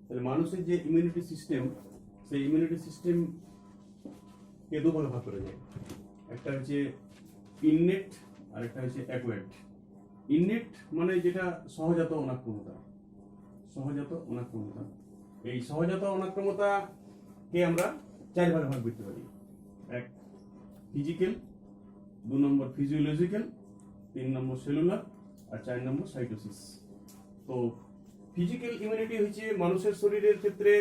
তাহলে মানুষের যে ইমিউনিটি সিস্টেম, সেই ইমিউনিটি সিস্টেম কে দুভাগে ভাগ করা যায়। একটা হচ্ছে ইননেট আর একটা হচ্ছে অ্যাকোয়ার্ড। ইননেট মানে যেটা সহজাত অনাক্রমতা, সহজাত অনাক্রমতা। এই সহজাত অনাক্রমতা কে আমরা 4 ভাগে ভাগ করতে পারি। এক ফিজিক্যাল, 2 নম্বর ফিজিওলজিক্যাল, 3 নম্বর সেলুলার, আর 4 নম্বর সাইটোসিস। তো ফিজিক্যাল ইমিউনিটি হচ্ছে মানুষের শরীরের ক্ষেত্রে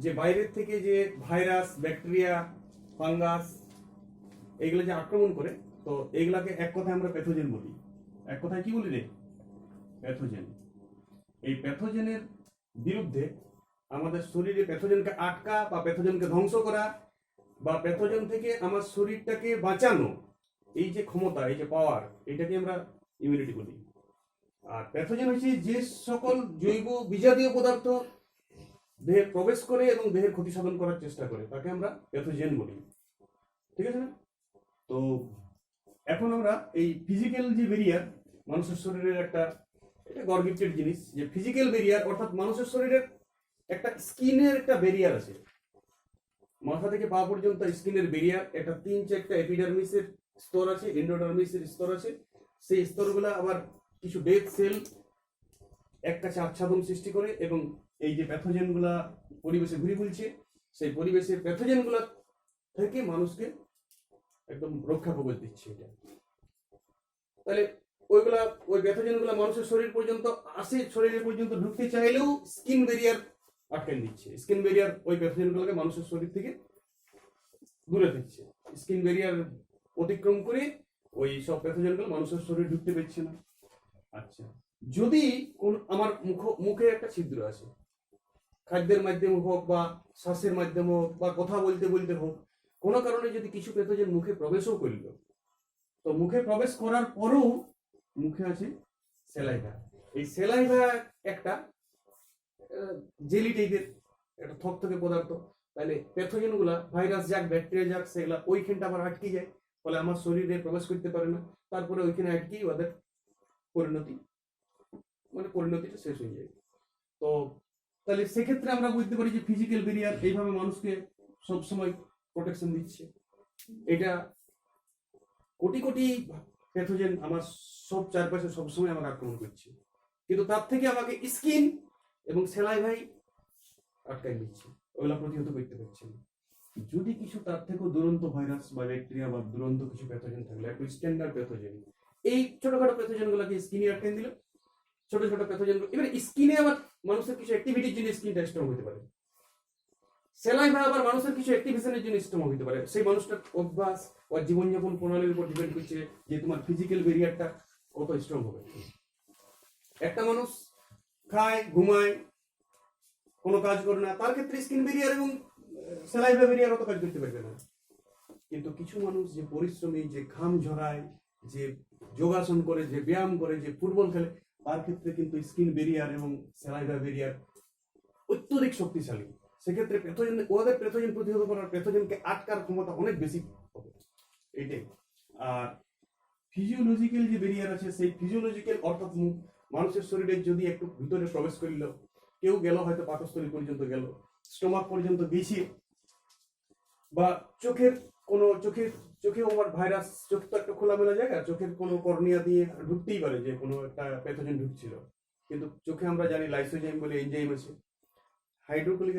যে বাইরের থেকে যে ভাইরাস, ব্যাকটেরিয়া, ফাঙ্গাস এইগুলো যে আক্রমণ করে, তো এইগুলাকে এক কথায় আমরা প্যাথোজেন বলি। এক কথায় কি বলি রে? প্যাথোজেন। এই প্যাথোজেনের বিরুদ্ধে আমাদের শরীরে প্যাথোজেনকে আটকা বা প্যাথোজেনকে ধ্বংস করা বা প্যাথোজেন থেকে আমার শরীরটাকে বাঁচানো, এই যে ক্ষমতা, এই যে পাওয়ার, এটাকে আমরা ইমিউনিটি বলি। আর প্যাথোজেন হচ্ছে যে সকল জৈব বিজাতীয় পদার্থ দেহে প্রবেশ করে এবং দেহের ক্ষতি সাধন করার চেষ্টা করে, তাকে আমরা প্যাথোজেন বলি। ঠিক আছে না? তো এখন আমরা এই ফিজিক্যাল যে ব্যারিয়ার মানুষের শরীরের একটা, এটা গড গিফটেড জিনিস, যে ফিজিক্যাল ব্যারিয়ার অর্থাৎ মানুষের শরীরের একটা স্কিনের একটা ব্যারিয়ার আছে। মাথা থেকে পা পর্যন্ত স্কিনের ব্যারিয়ার, একটা 3-4টা এপিডার্মিসের স্তর আছে, এন্ডোডার্মিসের স্তর আছে। সেই স্তরগুলো আবার কিছু ডেড সেল এক কাছে আচ্ছাদন সৃষ্টি করে এবং এই যে প্যাথোজেনগুলা পরিবেশে ঘুরে বুলছে, সেই পরিবেশের প্যাথোজেনগুলা থেকে মানুষকে একদম রক্ষা কবচ দিচ্ছে এটা। তাহলে ওইগুলা, ওই প্যাথোজেনগুলা মানুষের শরীর পর্যন্ত আসে, শরীরের পর্যন্ত ঢুকতে চাইলেও স্কিন ব্যারিয়ার আটকে দিচ্ছে। স্কিন ব্যারিয়ার ওই প্যাথোজেনগুলোকে মানুষের শরীর থেকে দূরে দিচ্ছে। স্কিন ব্যারিয়ার অতিক্রম করে ওই সব প্যাথোজেনগুলো মানুষের শরীর ঢুকতে পারছে না। আচ্ছা, যদি কোন আমার মুখে একটা ছিদ্র আছে, খাদ্যের মাধ্যমে হোক বা শ্বাসের মাধ্যমে হোক বা কথা বলতে বলতে হোক, কোনো কারণে যদি কিছু প্যাথোজেন মুখে প্রবেশও করল, তো মুখে প্রবেশ করার পরেও মুখে আছে স্যালাইভা। এই স্যালাইভা একটা জেলি টাইপের একটা থকথকে পদার্থ। তাহলে প্যাথোজেন গুলা, ভাইরাস যাক, ব্যাকটেরিয়া যাক, সেগুলা ওইখানটা আবার আটকে যায়, ফলে আমার শরীরে প্রবেশ করতে পারে না। তারপরে ওইখানে আটকেই ওদের পরিণতিটা শেষ হয়ে যায়। তো তাহলে সেক্ষেত্রে আমরা বুঝতে পারি যে ফিজিক্যাল ব্যারিয়ার এইভাবে মানুষকে সবসময় প্রোটেকশন দিচ্ছে। এটা কোটি কোটি প্যাথোজেন আমার সব চারপাশে সবসময় আমাকে আক্রমণ করছে, কিন্তু তার থেকে আমাকে স্কিন এবং সেলাইভাই আটকাই দিচ্ছে, ওগুলা প্রতিহত করতে পারছে না। যদি কিছু তার থেকেও দুরন্ত ভাইরাস বা ব্যাকটেরিয়া বা দুরন্ত কিছু প্যাথোজেন থাকলে, একটু স্ট্যান্ডার্ড প্যাথোজেন, এই ছোটখাটো প্যাথোজেন গুলাকে স্কিনে আটকাই দিল। ছোট ছোট প্যাথোজেন এবার স্কিনে আবার মানুষের কিছু অ্যাক্টিভিটির জন্য স্কিনটা স্ট্রং হতে পারে। সেলাইভা আবার মানুষের কিছু অ্যাক্টিভিশনের জন্য স্ট্রং হতে পারে। সেই মানুষটার অভ্যাস ও জীবনযাপন প্রণালীর উপর ডিপেন্ড করছে যে তোমার ফিজিক্যাল ব্যারিয়ারটা কত স্ট্রং হবে। একটা মানুষ খায়, ঘুমায়, কোনো কাজ করে না, তার ক্ষেত্রে স্কিন ব্যারিয়ার এবং সেলাইভা ব্যারিয়ার অত কাজ করতে পারবে না। কিন্তু কিছু মানুষ যে পরিশ্রমী, যে ঘাম ঝরায়, যে যোগাসন করে, যে ব্যায়াম করে, যে ফুটবল খেলে, তার ক্ষেত্রে কিন্তু স্কিন ব্যারিয়ার এবং সেলাইভা ব্যারিয়ার অত্যধিক শক্তিশালী। সেক্ষেত্রে প্যাথোজেন, ওদের প্যাথোজেন প্রতিহত করার, প্যাথোজেনকে আটকার ক্ষমতা অনেক বেশি হবে, এইটাই। আর ফিজিওলজিক্যাল যে ব্যারিয়ার আছে, সেই ফিজিওলজিক্যাল অর্থাৎ মানুষের শরীরে যদি একটু ভিতরে প্রবেশ করিল, কেউ গেল হয়তো পাকস্থলী পর্যন্ত গেল, স্টোমাক পর্যন্ত গেছে, বা চোখেও আমার ভাইরাস, চোখ তো একটা খোলামেলা জায়গা, চোখের কোনো কর্নিয়া দিয়ে ঢুকতেই পারে যে কোনো একটা প্যাথোজেন ঢুকছিল। কিন্তু চোখে আমরা জানি লাইসোজাইম বলে এনজাইম আছে, হাইড্রোক্লিক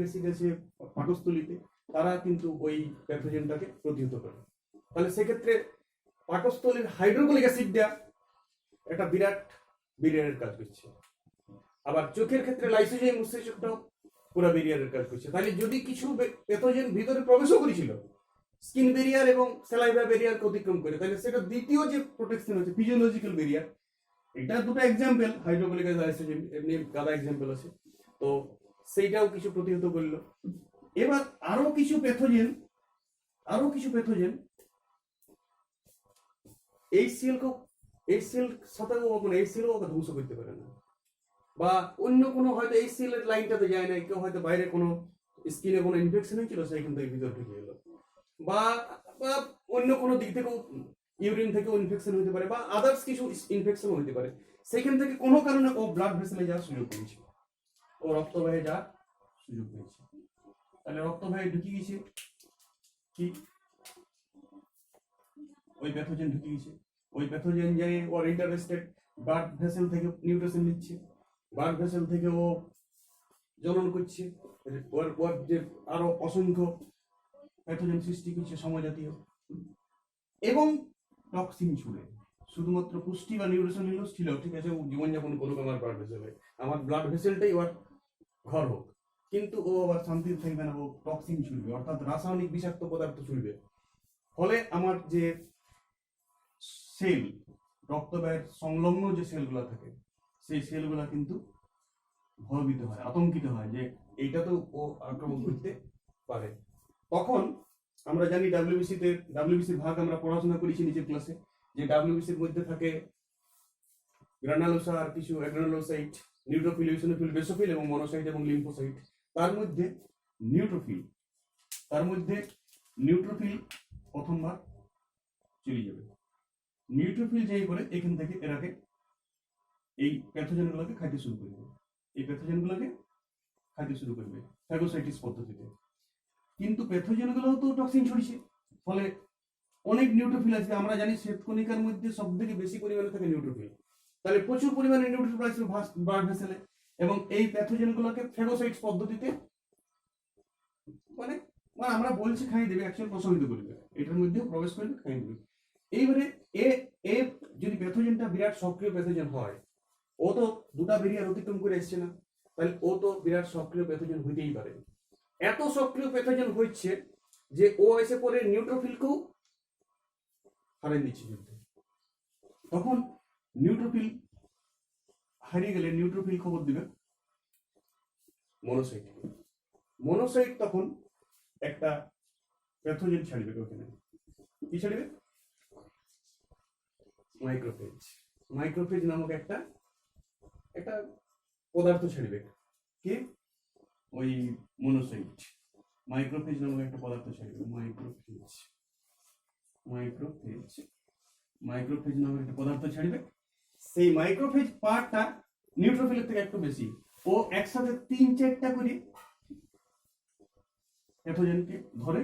অ্যাসিড আছে পাকস্থলীতে, তারা কিন্তু ওই প্যাথোজেনটাকে প্রতিহত করে। তাহলে সেক্ষেত্রে পাকস্থলীর হাইড্রোক্লিক অ্যাসিডটা একটা বিরাট ব্যারিয়ারের কাজ করছে। আবার চোখের ক্ষেত্রে লাইসোজাইম উৎসেচকটাও পুরো ব্যারিয়ারের কাজ করছে। তাহলে যদি কিছু প্যাথোজেন ভিতরে প্রবেশও করেছিল স্কিন ব্যারিয়ার এবং সেলাইভা ব্যারিয়ারকে অতিক্রম করে, তাহলে সেটা দ্বিতীয় যে প্রোটেকশন হচ্ছে ফিজিওলজিক্যাল ব্যারিয়ার। এটা দুটো এক্সাম্পল, হাইড্রোক্লিক লাইসোজাইম, এমনি গাদা এক্সাম্পল আছে। তো সেইটাও কিছু প্রতিহত করলো। এবার আরো কিছু প্যাথোজেন এই সেল সাথেও মানে এই সেলও ধ্বংস করতে পারে না, বা অন্য কোনো হয়তো এই সেলের লাইনটাতে যায় না, কেউ হয়তো বাইরে কোনো স্কিনে কোনো ইনফেকশন হয়েছিল, সেইখান থেকে ভিতরে ঢুকে গেল, বা অন্য কোনো দিক থেকেও ইউরিন থেকেও ইনফেকশন হতে পারে, বা আদার্স কিছু ইনফেকশন হতে পারে, সেখান থেকে কোনো কারণে ও ব্লাড ভেসেলে যাওয়ার সুযোগ পেয়েছে। ও রক্তবাহে যাওয়ার সুযোগ পেয়েছে। তাহলে রক্তবাহে ঢুকে গেছে কি, ওই প্যাথোজেন ঢুকে গেছে। ওই প্যাথোজেন যাই ওর ইন্টারেস্টেড ব্লাড ভেসেল থেকে নিউট্রিশন নিচ্ছে, ব্লাড ভেসেল থেকে ও জ্বলন করছে, ওর ওর যে আরো অসংখ্য প্যাথোজেন সৃষ্টি করছে সমজাতীয়, এবং টক্সিন ছুড়ে। শুধুমাত্র পুষ্টি বা নিউট্রিশন নিলেও ছিল ঠিক আছে, জীবনযাপন করুক আমার ব্লাড ভেসেলে, আমার ব্লাড ভেসেলটাই ওর ঘর হোক, কিন্তু ও আবার শান্তিতে থাকবে না, ও টক্সিন ছুড়বে, অর্থাৎ রাসায়নিক বিষাক্ত পদার্থ ছুড়বে। ফলে আমার যে সেল, রক্তবাহের সংলগ্ন যে সেলগুলো থাকে, সেই সেলগুলা কিন্তু ভয়ভীত হয়, আতঙ্কিত হয় যে এইটা তো ও আক্রমণ করতে পারে। তখন আমরা জানি ডাব্লিউবিসির ভাগ আমরা পড়াশোনা করেছি নিচের ক্লাসে, যে ডাব্লিউবিসির মধ্যে থাকে গ্রানুলোসা আর কিছু অ্যাগ্রানুলোসাইট, নিউট্রোফিল, ইওসিনোফিল, বেসোফিল এবং মনোসাইট এবং লিম্ফোসাইট। তার মধ্যে নিউট্রোফিল প্রথমবার চলে যাবে। নিউট্রোফিল যেই করে এখান থেকে এরাকে এই প্যাথোজেনগুলোকে খাইতে শুরু করবে, ফ্যাগোসাইটিস পদ্ধতিতে। কিন্তু প্যাথোজেনগুলোও তো টক্সিন ছড়িয়েছে, ফলে অনেক নিউট্রোফিল আছে। আমরা জানি শ্বেতকণিকার মধ্যে সবথেকে বেশি পরিমাণে থাকে নিউট্রোফিল, তাহলে প্রচুর পরিমাণে নিউট্রোফিল আছে ব্লাড ভেসেলে, এবং এই প্যাথোজেনগুলোকে ফ্যাগোসাইটিস পদ্ধতিতে মানে মানে আমরা বলছি খাইয়ে দেবে, অ্যাকচুয়াল প্রশমিত করবে, এটার মধ্যেও প্রবেশ করবে, খাইয়ে দেবে। এইবারে এ যদি প্যাথোজেনটা বিরাট সক্রিয় প্যাথোজেন হয়, ও তো দুটা ব্যারিয়ার অতিক্রম করে এসছে না, তাহলে ও তো বিরাট সক্রিয় প্যাথোজেন হইতেই পারে। এত সক্রিয় প্যাথোজেন হচ্ছে যে ও এসে পরে নিউট্রোফিলকেও হারিয়ে দিচ্ছে যুদ্ধে। তখন নিউট্রোফিল হারিয়ে গেলে নিউট্রোফিল খবর দিবে মনোসাইট তখন একটা প্যাথোজেন ছাড়বে, ওখানে কি ছাড়বে? মাইক্রোফেজ নামক একটা পদার্থ ছাড়বে। কি? ওই মনোসাইট মাইক্রোফেজ নামক একটা পদার্থ ছাড়বে। মাইক্রোফেজ নামক একটা পদার্থ ছাড়বে। সেই মাইক্রোফেজ পার্টটা নিউট্রোফিলের থেকে একটু বেশি, ও একসাথে 3-4টা করে প্যাথোজেনকে ধরে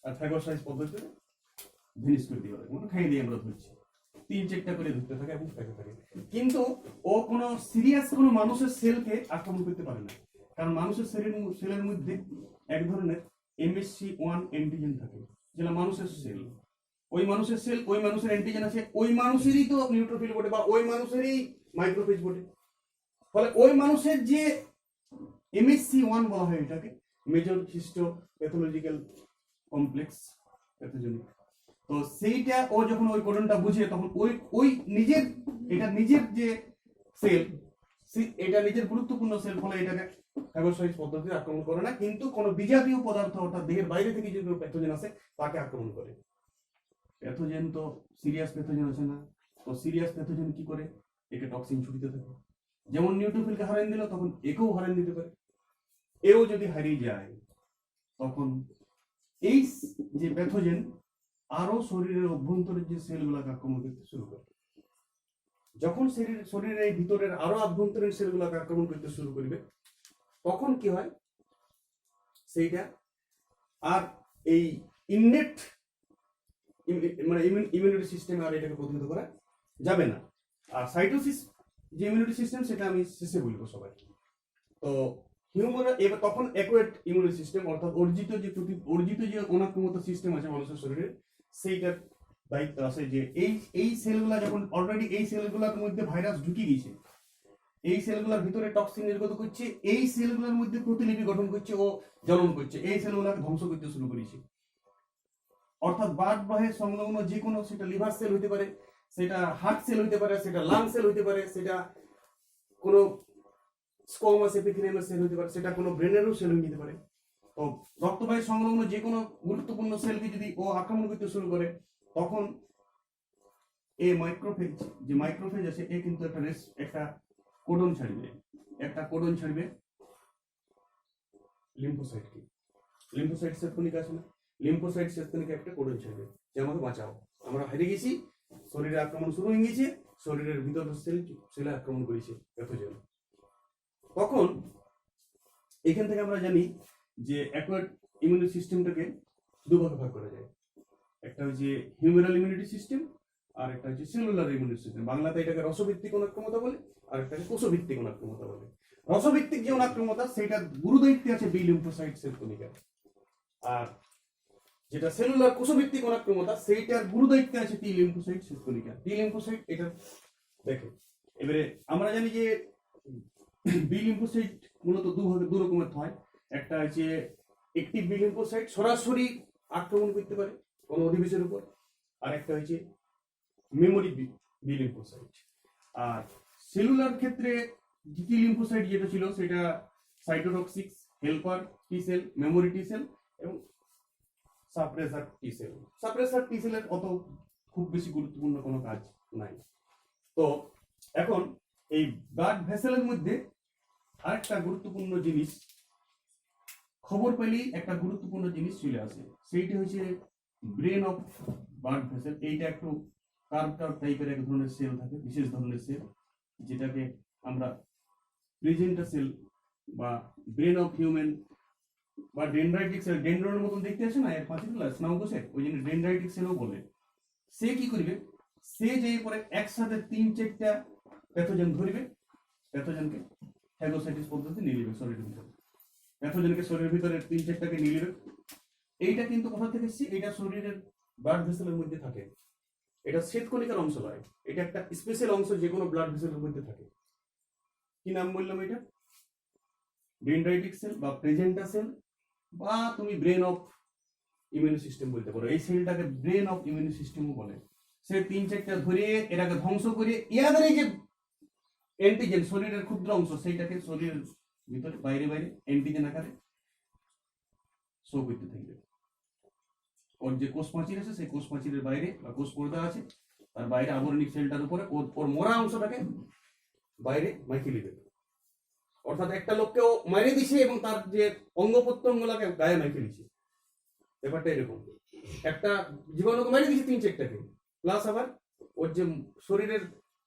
আর ফ্যাগোসাইটিস পদ্ধতিতে ভিনিস করে দিয়ে মানে খাইয়ে দিয়ে আমরা ধরছি, 3-4টা করে ধরতে থাকে এবং খেতে থাকে। কিন্তু ও কোনো সিরিয়াস কোনো মানুষের সেলকে আক্রমণ করতে পারে না, কারণ মানুষের সেলের মধ্যে এক ধরনের MHC1 অ্যান্টিজেন থাকে, যেটা মানুষের সেল, ওই মানুষের অ্যান্টিজেন আছে, ওই মানুষেরই তো নিউট্রোফিল বটে, বা ওই মানুষেরই মাইক্রোফেজ বটে। ফলে ওই মানুষের যে MHC1 বলা হয়, এটাকে major histo pathological complex pathogenic. তো সেইটা ও যখন ওই কোডনটা বুঝে, তখন ওই নিজের যে সেল, এটা নিজের গুরুত্বপূর্ণ সেল, ফলে এটাকে ফ্যাগোসাইটিস পদ্ধতিতে আক্রমণ করে না, কিন্তু কোনো বিজাতীয় পদার্থ অর্থাৎ দেহের বাইরে থেকে যে প্যাথোজেন আছে তাকে আক্রমণ করে। প্যাথোজেন তো সিরিয়াস প্যাথোজেন আছে না, তো সিরিয়াস প্যাথোজেন কি করে? একে টক্সিন ছুটিতে থাকে। যেমন নিউট্রোফিলকে হারান দিল, তখন একেও হারান দিতে পারে। এও যদি হারিয়ে যায়, তখন এই যে প্যাথোজেন আরো শরীরের অভ্যন্তরের যে সেলগুলোকে আক্রমণ করতে শুরু করে। যখন শরীরের এই ভিতরের আরো আভ্যন্তরীণ সেলগুলোকে আক্রমণ করতে শুরু করবে, তখন কি হয়? সেইটা আর এই ইননেট মানে ইমিউনিটি সিস্টেমে আর এটাকে প্রতিহত করা যাবে না। আর সাইটোসিস যে ইমিউনিটি সিস্টেম, সেটা আমি শেষে বলবো সবাই। তো হিউম্যান এবার তখন অ্যাকুয়েট ইমিউনিটি সিস্টেম, অর্থাৎ অর্জিত যে অনাক্রমত সিস্টেম আছে মানুষের শরীরে, সেইটার দায়িত্ব আছে যে এই সেলগুলা যখন অলরেডি এই সেলগুলোর মধ্যে ভাইরাস ঢুকে গেছে, এই সেলগুলোর ভিতরে টক্সিন নির্গত করছে, এই সেলগুলোর মধ্যে প্রতিলিপি গঠন করছে ও জ্বলন করছে, এই সেলগুলোকে ধ্বংস করতে শুরু করেছে। অর্থাৎ ব্লাড বাহের সংলগ্ন যে কোনো, সেটা লিভার সেল হতে পারে, সেটা হার্ট সেল হতে পারে, সেটা লাং সেল হতে পারে, সেটা কোনো স্কোমাস এপিথেলিয়ামের সেল হতে পারে, সেটা কোনো ব্রেনেরও সেল হয়ে যেতে পারে। তো রক্তবাহী সংলগ্ন যে কোনো গুরুত্বপূর্ণ সেলকে যদি ও আক্রমণ করতে শুরু করে, তখন এই মাইক্রোফেজ আছে, এ কিন্তু একটা কোডন ছাড়বে লিম্ফোসাইট শ্বেতকণিকা আছে না, লিম্ফোসাইট শ্বেতকণিকা একটা কোডন ছাড়বে যে আমাকে বাঁচাও, আমরা হারিয়ে গেছি, শরীরে আক্রমণ শুরু হয়ে গেছে, শরীরের ভিতর সেলে আক্রমণ করেছে প্যাথোজেন। তখন এখান থেকে আমরা জানি যে অ্যাকোয়ার্ড ইমিউনি সিস্টেমটাকে দুভাগে ভাগ করা যায়। একটা হচ্ছে হিউমেরাল ইমিউনিটি সিস্টেম, আর একটা হচ্ছে সেলুলার ইমিউনিটি সিস্টেম। বাংলাতে এটাকে রসভিত্তিক অনাক্রমতা বলে, আর একটাকে কোষভিত্তিক অনাক্রমতা বলে। রসভিত্তিক যে অনাক্রমতা সেটা গুরুদায়িত্বে আছে বি লিম্ফোসাইট সেল কণিকা, আর যেটা সেলুলার কোষভিত্তিক অনাক্রমতা সেইটার গুরুদায়িত্বে আছে টি লিম্ফোসাইট সেল কণিকা। টি লিম্ফোসাইট এটা দেখে। এবারে আমরা জানি যে বি লিম্ফোসাইট মূলত দু রকমের হয়। একটা হচ্ছে একটিভ বি লিম্ফোসাইট, সরাসরি আক্রমণ করতে পারে কোনো অধিবেশের উপর, আর একটা হচ্ছে মেমোরি বি লিম্ফোসাইট। আর সেলুলার ক্ষেত্রে টি লিম্ফোসাইট যেটা ছিল সেটা সাইটোটক্সিক, হেল্পার টি সেল, মেমোরি টি সেল এবং সাপ্রেসার টি সেল। সাপ্রেসার টি সেলের অত খুব বেশি গুরুত্বপূর্ণ কোনো কাজ নাই। তো এখন এই ব্লাড ভেসেলের মধ্যে আরেকটা গুরুত্বপূর্ণ জিনিস, খবর পেলেই একটা গুরুত্বপূর্ণ জিনিস চলে আসে, সেইটা হচ্ছে ব্রেন অফ ব্লাড ভেসেল। এইটা একটু কার্ভ টাইপের এক ধরনের সেল থাকে, বিশেষ ধরনের সেল, যেটাকে আমরা প্রেজেন্টা সেল বা ব্রেন অফ হিউম্যান বা ডেনড্রাইটিক সেল, ডেনড্রনের মতন দেখতে আসে না এর পাঁচিগুলা স্নায়ুকোষে, ওই জন্য ডেনড্রাইটিক সেলও বলে। সে কি করবে, সে যে পরে একসাথে 3-4টা প্যাথোজেন ধরবে, প্যাথোজেনকে ফ্যাগোসাইটিস পদ্ধতি নিয়ে নেবে শরীরের ভিতরে, প্যাথোজেনকে শরীরের ভিতরে 3-4টাকে নিয়ে নেবে। এইটা কিন্তু কোথা থেকে এসেছে, এটা শরীরের ব্লাড ভেসেলের মধ্যে থাকে। এটা শ্বেতকণিকার অংশ নয়, এটা একটা স্পেশাল অংশ যে কোনো ব্লাড ভেসেলের মধ্যে থাকে। কি নাম বললাম এটা? ডেনড্রাইটিক সেল বা প্রেজেন্টা সেল, বা তুমি ব্রেন অফ ইমিউনি সিস্টেম বলতে পারো। এই সেলটাকে ব্রেন অফ ইমিউনি সিস্টেমও বলে। সে 3-4টা ধরে এটাকে ধ্বংস করে ইয়াদের এই যে অ্যান্টিজেন, শরীরের ক্ষুদ্র অংশ, সেইটাকে শরীরের ভিতরে বাইরে বাইরে অ্যান্টিজেন আকারে শো করতে থাকবে। ওর যে কোষ প্রাচীর আছে সেই কোষ প্রাচীরের বাইরে বা কোষ পর্দা আছে তার বাইরে আবরণিক সেলটার উপরে ওর মরা অংশটাকে বাইরে মাইকে নেবে। অর্থাৎ একটা লোককেও মারিয়ে দিছে এবং তার যে অঙ্গ প্রত্যঙ্গগুলোকে গায়ে মাইকে দিছে। ব্যাপারটা এরকম, একটা জীবাণুকে মারিয়ে দিছে 3-4টাকে, প্লাস আবার ওর যে শরীরের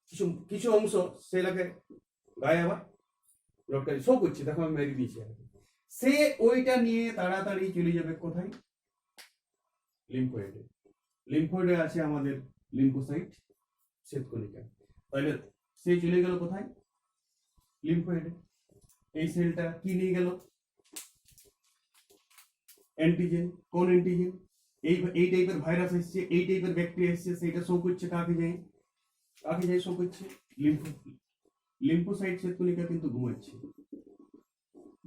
কিছু কিছু অংশ সেটাকে গায়ে আবার রক্তারি শো করছে, দেখো আমি মেরে দিয়েছি। সে ওইটা নিয়ে তাড়াতাড়ি চলে যাবে কোথায়? লিম্ফোয়েডে। লিম্ফোয়েডে আছে আমাদের লিম্ফোসাইট শ্বেতকণিকা। তাহলে সে চলে গেল কোথায়? লিম্ফোয়েডে। এই সেলটা কি নিয়ে গেল? অ্যান্টিজেন। কোন অ্যান্টিজেন? এই টাইপের ভাইরাস এসছে, এই টাইপের ব্যাকটেরিয়া এসছে, সেটা শো করছে কাকে যায়? কাকে যায় শো করছে? লিম্ফোসাইট শ্বেতকণিকা কিন্তু ঘুমাচ্ছে,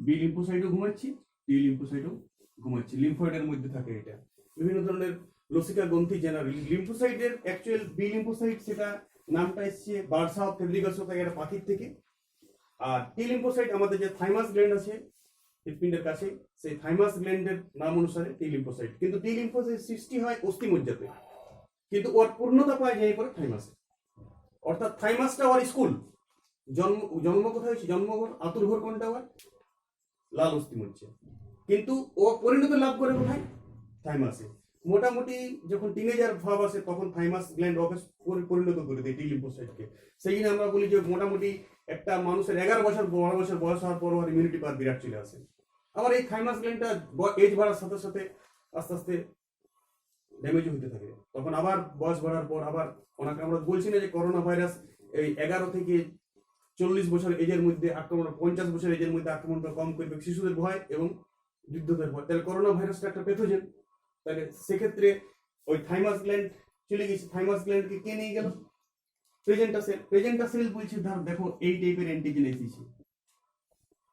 বি লিম্ফোসাইটও ঘুমাচ্ছে, টি লিম্ফোসাইটও ঘুমাচ্ছে। লিম্ফয়েডের মধ্যে থাকে এটা। বিভিন্ন ধরনের লসিকা গ্রন্থি জেনারেল লিম্ফোসাইটের অ্যাকচুয়াল বি লিম্ফোসাইট, সেটা নামটা এসছে বার্সা অফ ফেব্রিকাস থেকে, একটা পাখির থেকে। আর টি লিম্ফোসাইট আমাদের যে থাইমাস গ্ল্যান্ড আছে হৃৎপিণ্ডের কাছে, সেই থাইমাস গ্ল্যান্ডের নাম অনুসারে টি লিম্ফোসাইট। কিন্তু টি লিম্ফোসাইট সৃষ্টি হয় অস্থিমজ্জাতে, কিন্তু ওর পূর্ণতা পায় যায় পরে থাইমাসে। অর্থাৎ থাইমাসটা ওর স্কুল। জন্ম কোথায় হয়েছে? জন্মঘর আতুরঘর কোনটা? ওর লাল অস্থিমজ্জা। কিন্তু ও পরিণত লাভ করে কোথায়? থাইমাসে। মোটামুটি যখন টিনেজার ভাব আসে তখন থাইমাস গ্ল্যান্ড ওকে পরিণত করে দেয় টি লিম্ফোসাইটকে। সেই জন্য আমরা বলি যে মোটামুটি একটা মানুষের 11 বছর 12 বছর বয়স হওয়ার পর ওর ইমিউনিটি পাওয়ার বিরাট চলে আসে। আবার এই থাইমাস গ্ল্যান্ডটা এজ বাড়ার সাথে সাথে আস্তে আস্তে ড্যামেজ হতে থাকে। তখন আবার বয়স বাড়ার পর আবার ওনাকে আমরা বলছি না যে করোনা ভাইরাস এই 11 থেকে 40 বছর এজের মধ্যে আক্রমণ, 50 বছর এজের মধ্যে আক্রমণটা কম করবে শিশুদের ভয় এবং বৃদ্ধদের ভয়। তাহলে করোনা ভাইরাসটা একটা প্যাথোজেন। তাহলে সেক্ষেত্রে ওই থাইমাস গ্ল্যান্ড চলে গেছে, থাইমাস গ্ল্যান্ডকে কে নিয়ে গেল? প্রেজেন্টা সেল। প্রেজেন্টা সেল বলছে ধর দেখো এই টাইপের অ্যান্টিজেন এসেছে।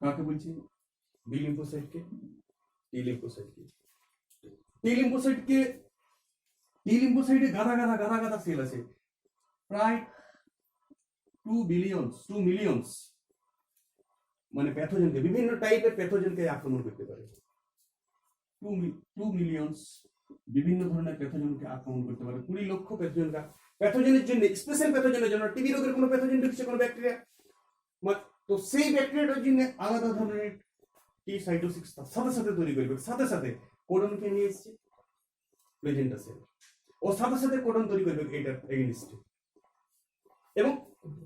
কাকে বলছে? বি লিম্ফোসাইটকে, টি লিম্ফোসাইটকে। টি লিম্ফোসাইটকে, টি লিম্ফোসাইটে গাদা গাদা গাদা গাদা সেল আছে, প্রায় 2 মিলিয়নস মানে প্যাথোজেনকে, বিভিন্ন টাইপের প্যাথোজেনকে আক্রমণ করতে পারে। 2 মিলিয়নস বিভিন্ন ধরনের প্যাথোজেনকে আক্রমণ করতে পারে। 20 লক্ষ প্যাথোজেনের জন্য, স্পেশাল প্যাথোজেনের জন্য, টিবি রোগের কোনো প্যাথোজেন ঢুকছে, কোনো ব্যাকটেরিয়া, তো সেই ব্যাকটেরিয়াটার জন্য আলাদা ধরনের টি সাইটোসিক্স সাথে সাথে তৈরি করবে। সাথে সাথে কোডনকে নিয়ে এসছে প্রেজেন্টা সেল, ও সাথে সাথে কোডন তৈরি করবে এটার এগেইনস্টে। এবং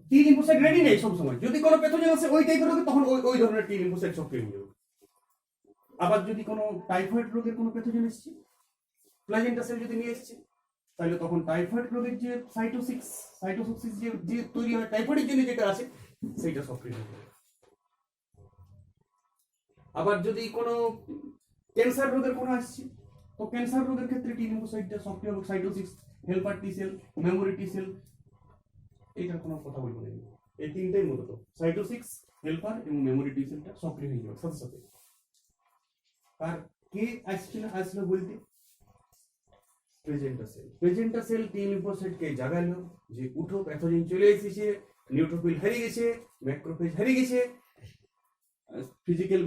টি লিম্ফোসাইট রেডি নেই সব সময়, যদি কোনো প্যাথোজেন আসে ওই টাইপের হবে তখন ওই ধরনের টি লিম্ফোসাইট সক্রিয় হয়ে যাবে। আবার যদি কোনো টাইফয়েড রোগের কোনো প্যাথোজেন এসছে, প্লাজেন্টা সেল যদি নিয়ে এসছে, তাহলে তখন টাইফয়েড রোগের যে সাইটোসিস যে তৈরি হয় টাইফয়েডের জন্য যেটা আছে সেইটা সক্রিয় হয়ে যাবে। আবার যদি কোনো ক্যান্সার রোগের কোনো আসছে, তো ক্যান্সার রোগের ক্ষেত্রে টি লিম্ফোসাইটটা সক্রিয় হবে, সাইটোসিস, হেল্পার টি সেল, মেমোরি টি সেল, এইটার কোনো কথা বলবো না। এই তিনটাই মূলত সাইটোসিস, হেল্পার এবং মেমোরি টি সেলটা সক্রিয় হয়ে যাবে সাথে সাথে। আর কে আসছিল বলতে প্রেজেন্টা সেল টি লিম্ফোসাইটকে জাগালো যে উঠো, প্যাথোজেন চলে এসেছে, নিউট্রোফিল হারিয়ে গেছে, ম্যাক্রোফেজ হারিয়ে গেছে, ফিজিওলজিক্যাল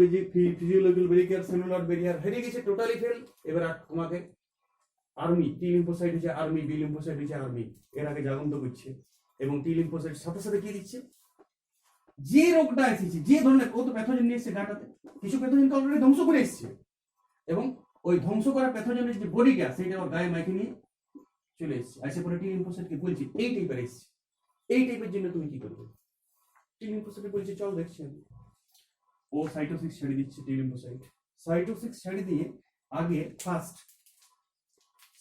ব্যারিয়ার, সেলুলার ব্যারিয়ার হারিয়ে গেছে, টোটালি ফেল। এবার তোমাকে আর্মি, টি লিম্ফোসাইট হচ্ছে আর্মি, বি লিম্ফোসাইট হচ্ছে আর্মি, এর আগে জাগন্ত করছে এবং টি লিম্ফোসাইট সাথে সাথে কি দিচ্ছে, যে রোগটা এসেছে, যে ধরনের কত প্যাথোজেন নিয়ে এসেছে ডাটাতে, কিছু প্যাথোজেন তো অলরেডি ধ্বংস করে এসেছে, এবং ওই ধ্বংস করা প্যাথোজেনের যে বডিটা সেটা ওর গায়ে মাইকে নিয়ে চলে এসেছে, আসে পরে টি লিম্ফোসাইটকে বলছি এই টাইপের এসেছে, এই টাইপের জন্য তুমি কি করবে? টি লিম্ফোসাইট বলছে চল দেখছি আমি। ও সাইটোসিস ছেড়ে দিচ্ছে, টি লিম্ফোসাইট সাইটোসিস ছেড়ে দিয়ে আগে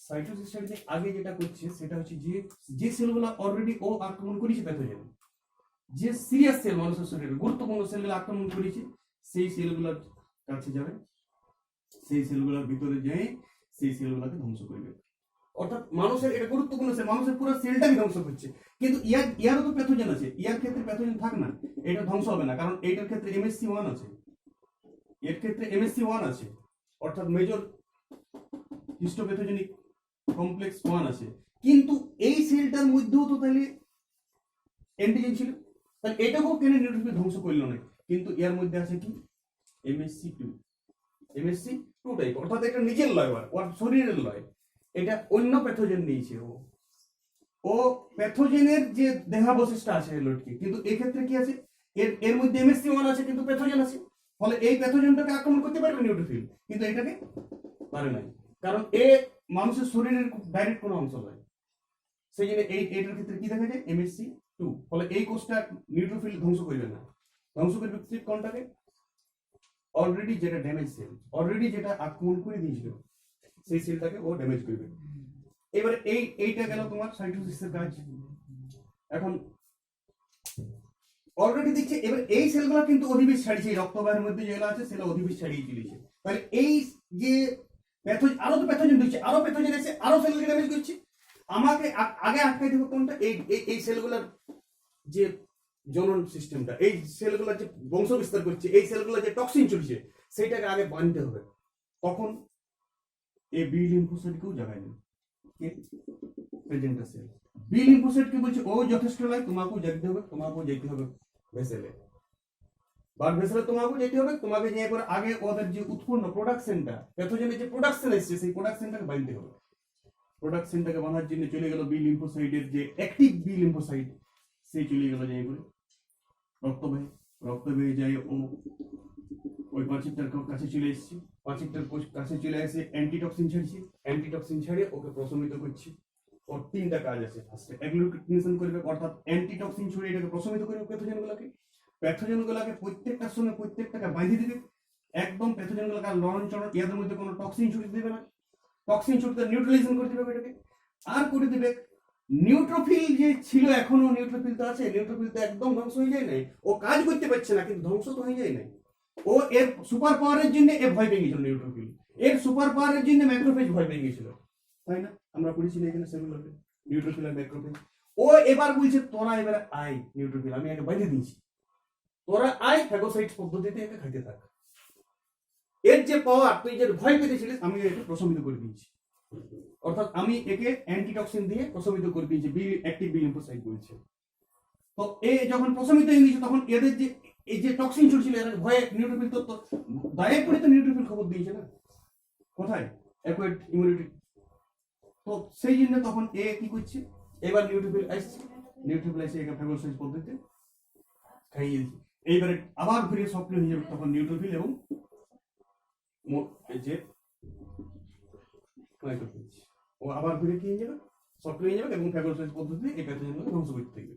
সাইটোসিস ছেড়ে দিয়ে আগে যেটা করছে সেটা হচ্ছে যে সেলগুলো অলরেডি ও আক্রমণ করেছে প্যাথোজেন, যে সিরিয়াস সেল মানুষের শরীরে গুরুত্বপূর্ণ সেলগুলো আক্রমণ করেছে, সেই সেলগুলোর কাছে যাবে, সেই সেলগুলোর ভিতরে যেয়ে সেই সেলগুলোকে ধ্বংস করবে। অর্থাৎ মানুষের এটা গুরুত্বপূর্ণ সেল, মানুষের পুরো সেলটাকে ধ্বংস করছে, কিন্তু ইয়ারও তো প্যাথোজেন আছে, ইয়ার ক্ষেত্রে প্যাথোজেন থাক না, এটা ধ্বংস হবে না, কারণ এইটার ক্ষেত্রে MSC1 আছে, এর ক্ষেত্রে MSC1 আছে, অর্থাৎ মেজর হিস্টোপ্যাথোজেনিক কমপ্লেক্স 1 আছে। কিন্তু এই সেলটার মধ্যেও তো তাহলে অ্যান্টিজেন ছিল, তাহলে এটাকেও কেন নিউট্রোফিল ধ্বংস করলো না? কিন্তু এর মধ্যে আছে কি MSC2 টাইপ, অর্থাৎ এটা নিজের লয়, ওর শরীরের লয়, এটা অন্য প্যাথোজেন নিয়েছে ও প্যাথোজেনের যে দেহাবশেষ আছে লটকে, কিন্তু এই ক্ষেত্রে কি আছে, এর মধ্যে MSC1 আছে কিন্তু প্যাথোজেন আছে, ফলে এই প্যাথোজেনটাকে আক্রমণ করতে পারবে নিউট্রোফিল, কিন্তু এটাকে পারে নাই, কারণ এ মানুষের শরীরের ডাইরেক্ট কোনো অংশ নয়, সেই জন্য এইটার ক্ষেত্রে কি দেখা যায় MSC2, ফলে এই কোষটা নিউট্রোফিল ধ্বংস করবে না, ধ্বংস করবে কোনটাকে, অলরেডি যেটা ড্যামেজ সেল, অলরেডি যেটা আক্রমণ করে দিয়েছিল সেই সেলটাকে ও ড্যামেজ করবে। এবারে এইটা গেল তোমার সাইটোসিসের কাজ। এখন অলরেডি দেখছি এবার এই সেলগুলো কিন্তু অধিবেশ ছাড়িয়েছে, রক্তবাহের মধ্যে যেগুলো আছে সেগুলো অধিবেশ ছাড়িয়ে চলেছে, তাহলে এই যে প্যাথোজেন, আরো তো প্যাথোজেন দিচ্ছে, আরো প্যাথোজেন এসে আরো সেলকে ড্যামেজ করছে, আমাকে আগে আটকাই দেবো কোনটা, এই সেলগুলোর যে জনন সিস্টেমটা, এই সেলগুলো যে বংশ বিস্তার করছে, এই সেলগুলো যে টক্সিন চলছে সেইটাকে আগে বাঁধতে হবে। তখন এই বি লিম্ফোসাইটকেও জাগায় না, কে প্রেজেন্টা সেল, বি লিম্ফোসাইটকে বলছে ও যথেষ্ট নয়, তোমাকেও জাগতে হবে, তোমাকেও যেতে হবে ভেসেলে, ব্লাড ভেসেলে তোমাকেও যেতে হবে, তোমাকে নিয়ে করে আগে ওদের যে উৎপন্ন প্রোডাকশনটা, প্যাথোজেনের যে প্রোডাকশন এসছে সেই প্রোডাকশনটাকে বাঁধতে হবে। প্রোডাকশনটাকে বাঁধার জন্য চলে গেল বি লিম্ফোসাইটের যে অ্যাক্টিভ বি লিম্ফোসাইট, সেই চলে গেল যাই করে রক্তবাহী যায়, ও ওই পাঁচিরটার কাছে চলে এসেছে, পাঁচিরটার কাছে চলে এসে অ্যান্টিটক্সিন ছাড়ছে, অ্যান্টিটক্সিন ছাড়িয়ে ওকে প্রশমিত করছে। ওর তিনটা কাজ আছে, ফার্স্টে অ্যাগ্লুটিনেশন করবে, অর্থাৎ অ্যান্টিটক্সিন ছড়িয়ে এটাকে প্রশমিত করবে প্যাথোজেনগুলোকে প্রত্যেকটার সঙ্গে প্রত্যেকটাকে বাঁধি দিবে, একদম প্যাথোজেনগুলোকে আর লড়ন চড়ন, ইয়াদের মধ্যে কোনো টক্সিন ছুটে দেবে না, টক্সিন ছুটতে নিউট্রালাইজেশন করে দেবে এটাকে, আর করে দেবে নিউট্রোফিল যে ছিল, এখনো নিউট্রোফিল তো আছে, নিউট্রোফিল তো একদম ধ্বংস হয়ে যায় নাই, ও কাজ করতে পারছে না কিন্তু ধ্বংস তো হয়ে যায় নাই, ও এর সুপার পাওয়ারের জন্য এ ভয় পেয়ে গেছিল নিউট্রোফিল, এর সুপার পাওয়ারের জন্য ম্যাক্রোফেজ ভয় পেয়ে গেছিল, তাই না? আমরা পড়েছি না এখানে সেলুলারে নিউট্রোফিল আর ম্যাক্রোফেজ। ও এবার বলছে তোরা এবার আয় নিউট্রোফিল, আমি আগে বাইরে দিয়েছি, তোরা আয় ফ্যাগোসাইট পদ্ধতিতে একে খাইতে থাক, এর যে পাওয়ার তুই যে ভয় পেতেছিলিস আমি একে প্রশমিত করে দিয়েছি, অর্থাৎ আমি একে অ্যান্টিটক্সিন দিয়ে প্রশমিত করে দিয়েছি, বি অ্যাক্টিভ বি লিম্ফোসাইট বলছে। তো এ যখন প্রশমিত হয়ে গেছে তখন এদের যে এই যে টক্সিন ছুটছিল এর ভয়ে নিউট্রোফিল তো দায়ে পড়ে তো নিউট্রোফিল খবর দিয়েছে না, কোথায় অ্যাকুয়েট ইমিউনিটি, তো সেই জন্য তখন এ কি করছে, এবার নিউট্রোফিল এসে একে ফ্যাগোসাইট পদ্ধতিতে খাইয়ে দিচ্ছে, এইবারে আবার ঘুরে সক্রিয় হয়ে যাবে তখন নিউট্রোফিল এবং এই যে ও আবার ঘুরে কি হয়ে যাবে, সক্রিয় হয়ে যাবে এবং ফ্যাগোসাইট পদ্ধতিতে এই প্যাথোজেনগুলোকে ধ্বংস করতে থাকবে।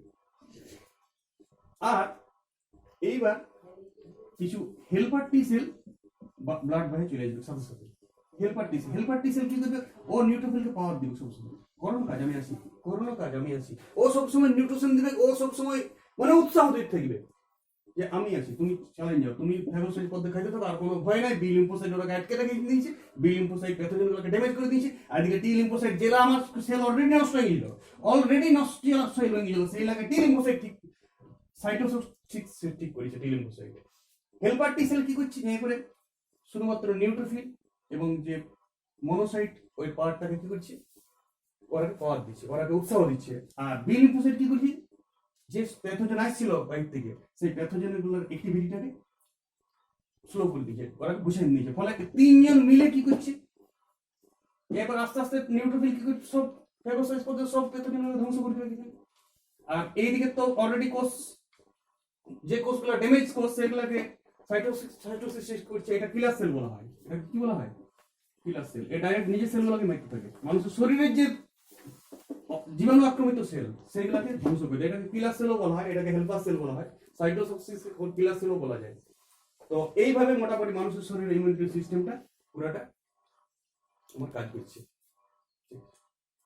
আর এইবার কিছু হেল্পার টি সেল ব্লাড বাইরে চলে আসবে সাথে সাথে। হেল্পার টি সেল কি করবে, ও নিউট্রোফিলকে পাওয়ার দিবে সবসময়। করোনা কাজ আমি আছি, ও সবসময় নিউট্রিশন দিবে, ও সবসময় মানে উৎসাহ দিতে থাকবে যে আমি আছি, তুমি চালাই যাও, তুমি ফ্যাগোসাইট পদ্ধতি খাইতে থাকো, আর কোনো ভয় নাই। বি লিম্ফোসাইট ওটাকে আটকে রেখে দিয়েছে, বি লিম্ফোসাইট প্যাথোজেনগুলোকে ড্যামেজ করে দিয়েছে, আর এদিকে টি লিম্ফোসাইট যেটা আমার সেল অলরেডি নষ্ট হয়ে গেল, সেই লাগে টি লিম্ফোসাইট ঠিক ঠিক করেছে টি লিম্ফোসাইট। হেল্পার টি সেল কি করছে, এই করে শুধুমাত্র নিউট্রোফিল এবং যে মনোসাইট ওই পার্টটাকে কি করছে, ওরাকে পাওয়ার দিচ্ছে, ওরাকে উৎসাহ দিচ্ছে। আর বি লিম্ফোসাইট কি করছে, যে প্যাথোজেন আসছিল বাইরে থেকে, সেই প্যাথোজেনগুলোর অ্যাক্টিভিটিটাকে স্লো করে দিচ্ছে, ওরাকে গুছিয়ে নিয়েছে। ফলে তিনজন মিলে কি করছে, এবার আস্তে আস্তে নিউট্রোফিল কি করছে, সব ফ্যাগোসাইট পদ্ধতি সব প্যাথোজেনগুলো ধ্বংস করে দিচ্ছে। আর এইদিকে তো অলরেডি কোষ, যে কোষগুলো ড্যামেজ কোষ সেগুলোকে সাইটোসিস করছে, এটা কিলার সেল বলা হয়। এটা কি বলা হয়, কিলার সেল। এটা ডাইরেক্ট নিজের সেলগুলোকে মারতে থাকে। মানুষের শরীরের যে জীবাণু আক্রমিত সেল সেগুলোকে ধ্বংস করে দেয়, এটাকে কিলার সেলও বলা হয়, এটাকে হেল্পার সেল বলা হয়, সাইটোসিস ও কিলার সেলও বলা যায়। তো এইভাবে মোটামুটি মানুষের শরীরের ইমিউনিটি সিস্টেমটা পুরাটা তোমার কাজ করছে।